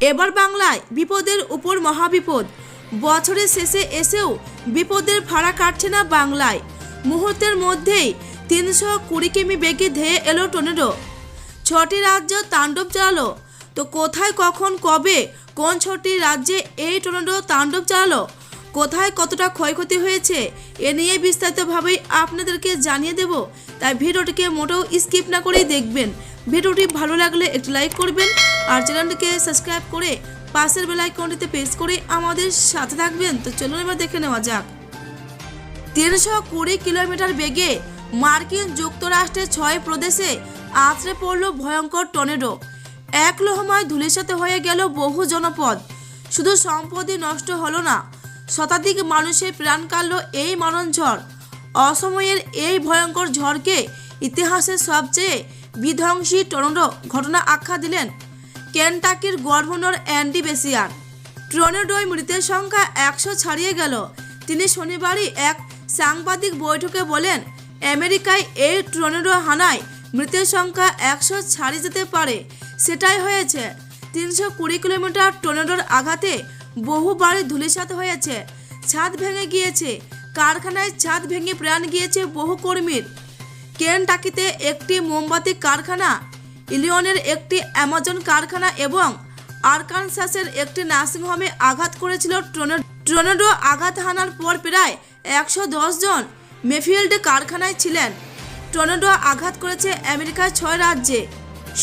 এবার বাংলায় বিপদের উপর মহাবিপদ। বছরের শেষে এসেও বিপদের ভাড়া কাটছে না বাংলায়। মুহূর্তের মধ্যেই 320 কিমি বেগে ধেয়ে এলো টর্নেডো। 6টি রাজ্য তাণ্ডব চালালো। তো কোথায়, কখন, কবে, কোন 6টি রাজ্যে এই টর্নেডো তাণ্ডব চালালো, কোথায় কতটা ক্ষয়ক্ষতি হয়েছে, এ নিয়ে বিস্তারিতভাবেই আপনাদেরকে জানিয়ে দেব। তাই ভিডিওটিকে মোটেও স্কিপ না করেই দেখবেন। ভিডিওটি ভালো লাগলে একটি লাইক করবেন আর চ্যানেলটিকে সাবস্ক্রাইব করে পাশের বেল আইকনটিতে প্রেস করে আমাদের সাথে থাকবেন। তো চলুন এবার দেখে নেওয়া যাক। 320 কিলোমিটার বেগে মার্কিন যুক্তরাষ্ট্রের 6 প্রদেশে আছড়ে পড়ল ভয়ঙ্কর টর্নেডো। এক লহমায় ধূলিসাৎ হয়ে গেল বহু জনপদ। শুধু সম্পত্তি নষ্ট হলো না, শতাধিক মানুষের প্রাণ কাটল এই মারণ ঝড়। অসময়ের এই ভয়ঙ্কর ঝড়কে ইতিহাসের সবচেয়ে বিধ্বংসী টর্নেডো ঘটনা আখ্যা দিলেন কেনটাকির গভর্নর অ্যান্ডি বেসিয়ার। টর্নেডোয় মৃতের সংখ্যা 100 ছাড়িয়ে গেল। তিনি শনিবারই এক সাংবাদিক বৈঠকে বলেন, আমেরিকায় এই টর্নেডো হানায় মৃতের সংখ্যা 100 ছাড়িয়ে যেতে পারে। সেটাই হয়েছে। 320 কিলোমিটার টর্নেডোর আঘাতে বহু বাড়ি ধূলিসাৎ হয়েছে, ছাদ ভেঙে গিয়েছে, কারখানায় ছাদ ভেঙে প্রাণ গিয়েছে বহু কর্মীর। কেনটাকিতে একটি মোমবাতি কারখানা, ইলিনয়ের একটি অ্যামাজন কারখানা এবং আরকানসাসের একটি নার্সিংহোমে আঘাত করেছিল টর্নেডো। আঘাত হানার পর প্রায় 110 জন মেফিল্ড কারখানায় ছিলেন। টর্নেডো আঘাত করেছে আমেরিকার 6 রাজ্যে।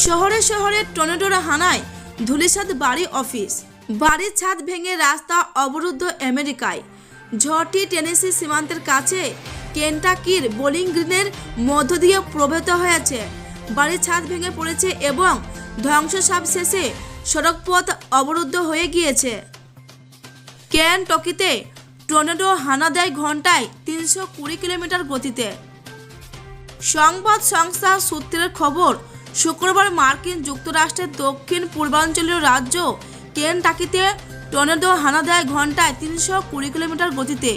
শহরে শহরে টর্নেডোর হানায় ধূলিসাৎ বাড়ি, অফিস। বাড়ির ছাদ ভেঙে রাস্তা অবরুদ্ধ আমেরিকায়। ঝড়টি টেনেসি সীমান্তের কাছে কেনটাকির বোলিং গ্রিনের মধ্য দিয়ে প্রবাহিত হয়েছে। বাড়ির ছাদ ভেঙে পড়েছে এবং ধ্বংসসাপ শেষে সড়কপথ অবরুদ্ধ হয়ে গিয়েছে। কেনটাকিতে টর্নেডো হানা দেয় ঘন্টায় 320 কিলোমিটার গতিতে। সংবাদ সংস্থা সূত্রের খবর, শুক্রবার মার্কিন যুক্তরাষ্ট্রের দক্ষিণ পূর্বাঞ্চলীয় রাজ্য কেনটাকিতে টর্নেডো হানা দেয় ঘন্টায় 320 কিলোমিটার গতিতে।